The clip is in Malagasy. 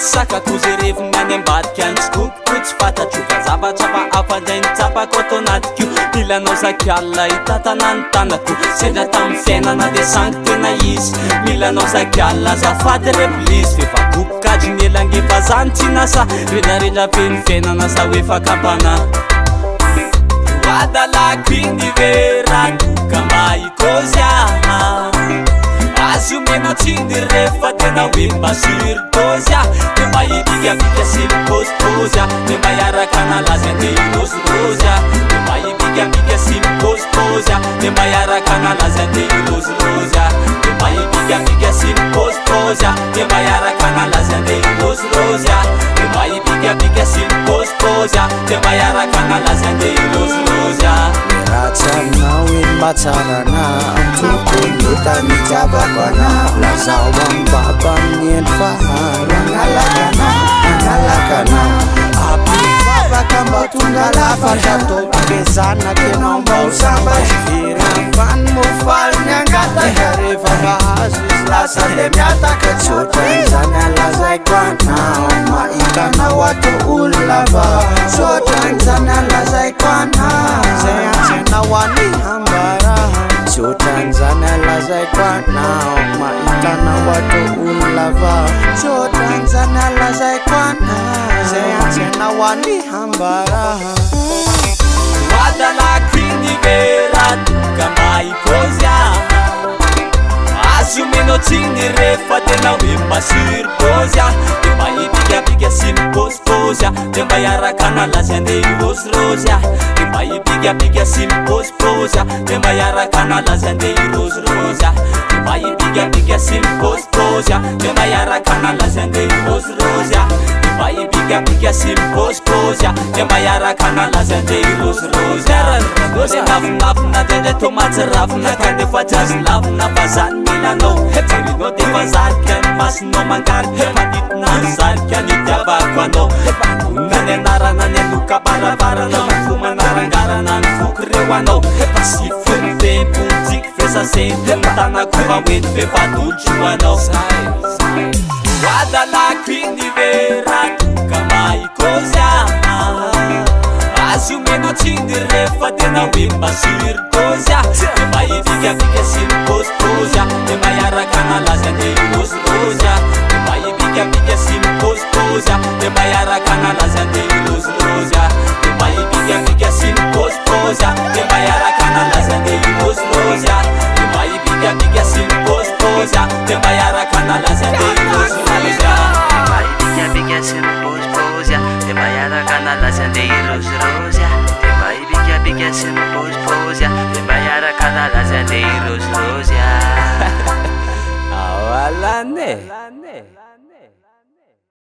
sakako zay reviny any ambadika any tokoko tsy fantatro fa zavatra fa afandrainy tsapako atao anatikio milanao zakialina hitatana ny tanako sendra tamin'ny fiainana de sangy tena izy milanao zakialina zafady repolisy fefabokokadry ny elangefa zany tsy nasa renarendra feny fiainana sa hoe fakampana adalako iny ve radoka maikôzy azo meno tsiny rehefa tena hoe masurdôzy de mahibigamika sy mipôzipôzy de mahiaraka nalazy ande irôzirôzy de mahibigamika sy mipôzipôzy de mahiaraka nalazy ande irôzirôzy de mahibigamika sy mipôzipôzy de mahiaraka nalazy ande irôzirôzy de mahibigamika sy mipôzipôzy de mahiaraka nalazy ande irôzirôzy ratsy aminao eny matsarana amtokony etanitiavako ana lazao ambaba amin'ny endry faharo analakana apivavaka mba tonga lafatra tokokezana kenao mba ho sambatry virambany mofaly ny angataka rehefa mahazo izy lasa le miataka tsotranyzany alazaiko anao mahitanao atao olona va tsotranyzany alazaiko anao zay antsenao any hambaraha tsotranyzany alazaiko anao mahitanao atao olona va tsotranyzany alazaiko anao zay antsenao any hambaraha adalako iny ve radoka maikôzy azo meno tsiny rehefa tena hoe masurdôzy de mahibigabiga sy mipôzipôzy de mahiaraka nalazy ande irôzirôzy de mahibigabiga sy mipôzipôzy de mahiaraka nalazy ande irôzirôzy de mahibigabiga sy mipôzipôzy de mahiaraka nalazy ande irôzirôzy de mahibigabiga sy mipôzipôzy de mahiaraka nalazy ande irôzirôzy ôzy navinavina dendra tomatsy ravina kandefa tsy azo lavina fa zany milanao jerinao de fa zarika ny masinao mangarika manidina ny zarika ny tiavako anao nany anarana ny anoka barabarana fo manarangarana ny foky reo anao sy fony tempontsiky fesaseny tanako fa hoety fefadolotro anao adalako iny ve radoka maikôzy azo meno tsiny rehefa tena hoe masurdôzy de mahibigabiga sy mipôzipôzy de mahiaraka nalazy ande irôzirôzy de mahibigabiga sy mipôzipôzy de mahiaraka nalazy ande irôzirôzy de mahibigabiga sy mipôzipôzy de mahiaraka nalazy ande irôzirôzy de mahibigabiga sy mipôzipôzy de mahiaraka nalazy ande irôzirôzy mahibigabiga sy mipôzipôzy de mahiaraka nalazy ande irôzirôzy de mahibigabiga sy mipôzipôzy de mahiaraka nalazy ande irôzirôzy ao alany